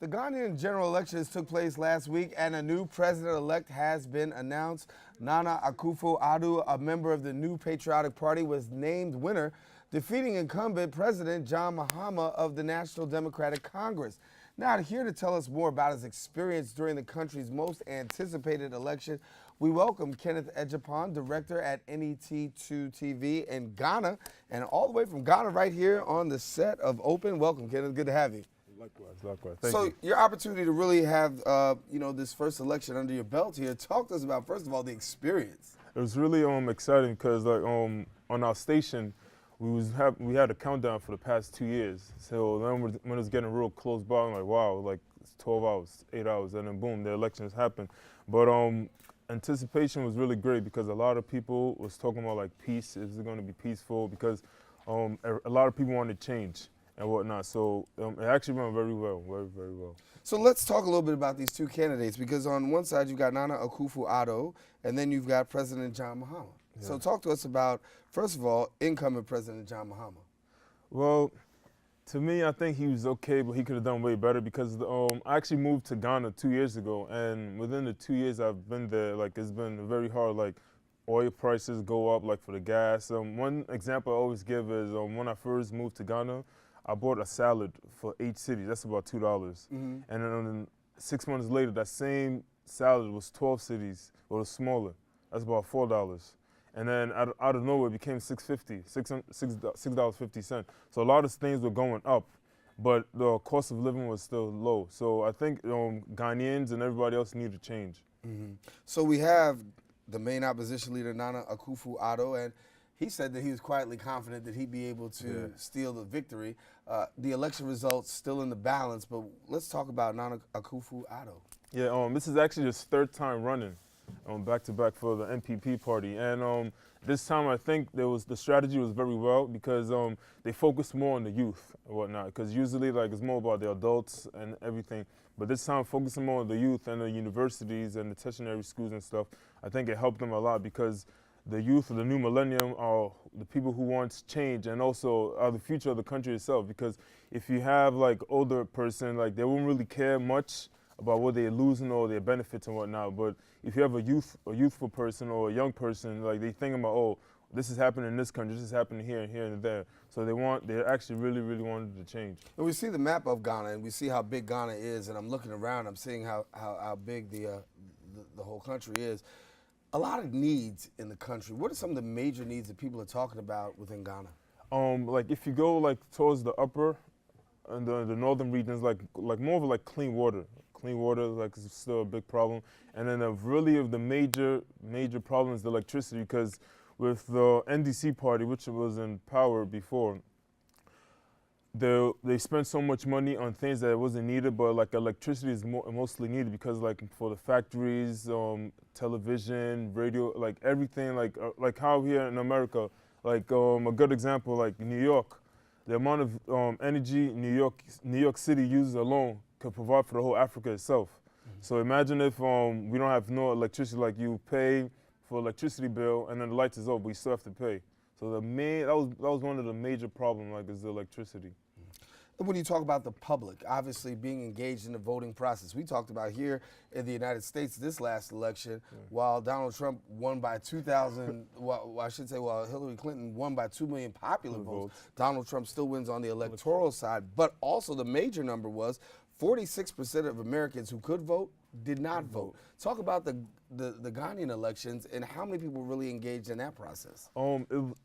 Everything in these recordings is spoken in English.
The Ghanaian general elections took place last week, and a new president-elect has been announced. Nana Akufo-Addo, a member of the New Patriotic Party, was named winner, defeating incumbent President John Mahama of the National Democratic Congress. Now, here to tell us more about his experience during the country's most anticipated election, we welcome Kenneth Ejapon, director at NET2 TV in Ghana, and all the way from Ghana right here on the set of Open. Welcome, Kenneth. Good to have you. Likewise. Thank you. Your opportunity to really have, this first election under your belt here. Talk to us about, first of all, the experience. It was really exciting because on our station, we had a countdown for the past 2 years. So then when it was getting real close by, I'm like, wow, like it's 12 hours, 8 hours, and then boom, the elections happened. But anticipation was really great because a lot of people was talking about like peace. Is it going to be peaceful? Because a lot of people wanted change and whatnot. So it actually went very well, very well. So let's talk a little bit about these two candidates, because on one side you've got Nana Akufo-Addo, and then you've got President John Mahama. Yeah. So talk to us about, first of all, incumbent President John Mahama. Well, to me, I think he was okay, but he could have done way better because I actually moved to Ghana 2 years ago, and within the 2 years I've been there, like it's been very hard. Like oil prices go up, like for the gas. One example I always give is when I first moved to Ghana, I bought a salad for 8 cities. That's about $2. Mm-hmm. And then 6 months later, that same salad was 12 cities, but it was smaller. That's about $4. And then out of nowhere, it became $6.50. So a lot of things were going up, but the cost of living was still low. So I think Ghanaians and everybody else need to change. Mm-hmm. So we have the main opposition leader, Nana Akufo-Addo, and he said that he was quietly confident that he'd be able to steal the victory. The election results still in the balance, but let's talk about Nana Akufo-Addo. Yeah, this is actually his third time running back-to-back for the NPP party. And this time I think the strategy was very well because they focused more on the youth and whatnot, because usually like it's more about the adults and everything. But this time focusing more on the youth and the universities and the tertiary schools and stuff, I think it helped them a lot because the youth of the new millennium are the people who want change and also are the future of the country itself. Because if you have like older person, like they won't really care much about what they're losing or their benefits and whatnot. But if you have a youthful person or a young person, like they think about, oh, this is happening in this country, this is happening here and here and there. So they actually really wanted to change. And we see the map of Ghana and we see how big Ghana is, and I'm looking around, I'm seeing how big the whole country is. A lot of needs in the country. What are some of the major needs that people are talking about within Ghana? Like if you go like towards the upper and the northern regions, like more of like clean water. Clean water like is still a big problem. And then really of the major problem is the electricity, because with the NDC party, which was in power before, they spent so much money on things that wasn't needed, but like electricity is mostly needed because like for the factories, television, radio, like everything, like how here in America, like a good example, like New York, the amount of energy New York City uses alone could provide for the whole Africa itself. Mm-hmm. So imagine if we don't have no electricity, like you pay for electricity bill and then the lights is off, but you still have to pay. So that was one of the major problems, like, is the electricity. And when you talk about the public, obviously being engaged in the voting process, we talked about here in the United States this last election, while Donald Trump won by 2,000, while Hillary Clinton won by 2 million popular votes, Donald Trump still wins on the electoral side. But also the major number was 46% of Americans who could vote did not vote. Talk about the Ghanaian elections and how many people really engaged in that process.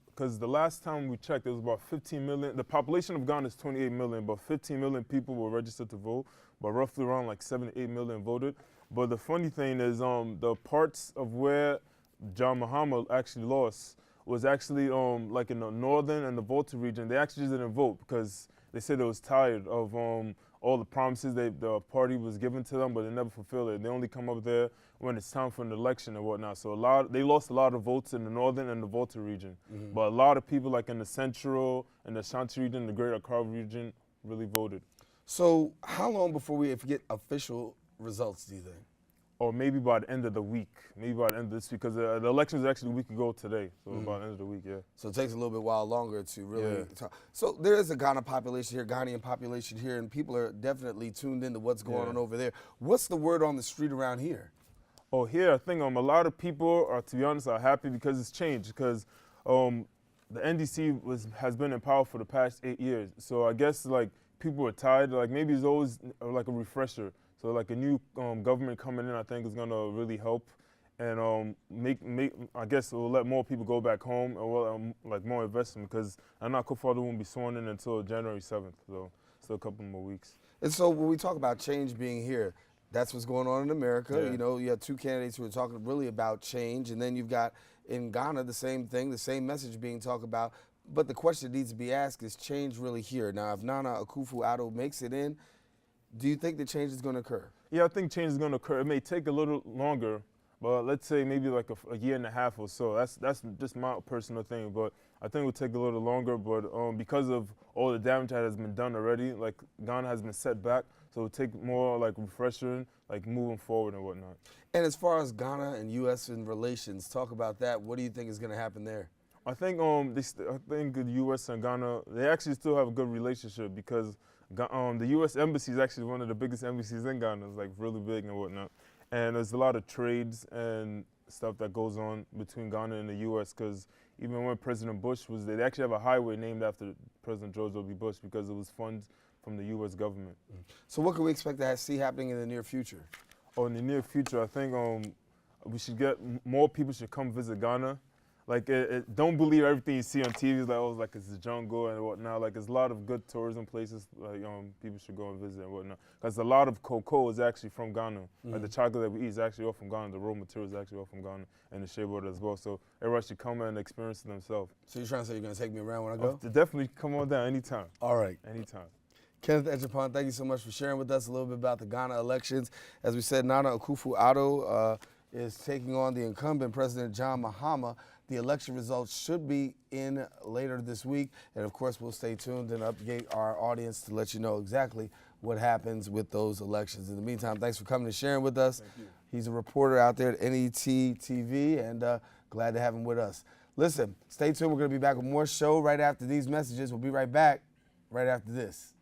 Because the last time we checked, there was about 15 million. The population of Ghana is 28 million, but 15 million people were registered to vote, but roughly around like 7 to 8 million voted. But the funny thing is the parts of where John Mahama actually lost was actually like in the northern and the Volta region. They actually just didn't vote because they said they was tired of all the promises the party was giving to them, but they never fulfilled it. They only come up there when it's time for an election and whatnot. So they lost a lot of votes in the northern and the Volta region. Mm-hmm. But a lot of people like in the central and the Ashanti region, the Greater Accra region, really voted. So how long before we get official results, do you think? or maybe by the end of the week, maybe by the end of this week, because the election is actually a week ago today, so by the end of the week, yeah. So it takes a little bit while longer to really Yeah. talk. So there is a Ghana population here, Ghanaian population here, and people are definitely tuned into what's going on over there. What's the word on the street around here? Oh, here, I think a lot of people are, to be honest, are happy because it's changed, because the NDC has been in power for the past 8 years. So I guess like people are tired, like maybe it's always like a refresher. So like a new government coming in, I think is gonna really help, and I guess it will let more people go back home, and will like more investment, because I know Akuffo won't be sworn in until January 7th, so still a couple more weeks. And so when we talk about change being here, that's what's going on in America. Yeah. You know, you have two candidates who are talking really about change, and then you've got in Ghana the same thing, the same message being talked about. But the question that needs to be asked is change really here? Now, if Nana Akufo-Addo makes it in, do you think the change is going to occur? Yeah, I think change is going to occur. It may take a little longer, but let's say maybe like a year and a half or so. That's just my personal thing, but I think it will take a little longer. But because of all the damage that has been done already, like Ghana has been set back, so it will take more like refreshing, like moving forward and whatnot. And as far as Ghana and U.S. in relations, talk about that. What do you think is going to happen there? I think I think the U.S. and Ghana, they actually still have a good relationship, because the U.S. embassy is actually one of the biggest embassies in Ghana. It's like really big and whatnot. And there's a lot of trades and stuff that goes on between Ghana and the U.S., because even when President Bush was there, they actually have a highway named after President George W. Bush, because it was funds from the U.S. government. So what can we expect to see happening in the near future? Oh, in the near future, I think we should get more people should come visit Ghana. Like, don't believe everything you see on TV. It's like, oh, like it's a jungle and whatnot. Like, there's a lot of good tourism places like people should go and visit and whatnot. Because a lot of cocoa is actually from Ghana. Like the chocolate that we eat is actually all from Ghana. The raw material is actually all from Ghana, and the shea butter as well. So everybody should come and experience it themselves. So you're trying to say you're going to take me around when I go? Definitely come on down anytime. All right. Anytime. Kenneth Ejapon, thank you so much for sharing with us a little bit about the Ghana elections. As we said, Nana Akufo-Addo is taking on the incumbent President John Mahama. The election results should be in later this week. And of course, we'll stay tuned and update our audience to let you know exactly what happens with those elections. In the meantime, thanks for coming and sharing with us. Thank you. He's a reporter out there at NET TV, and glad to have him with us. Listen, stay tuned. We're going to be back with more show right after these messages. We'll be right back right after this.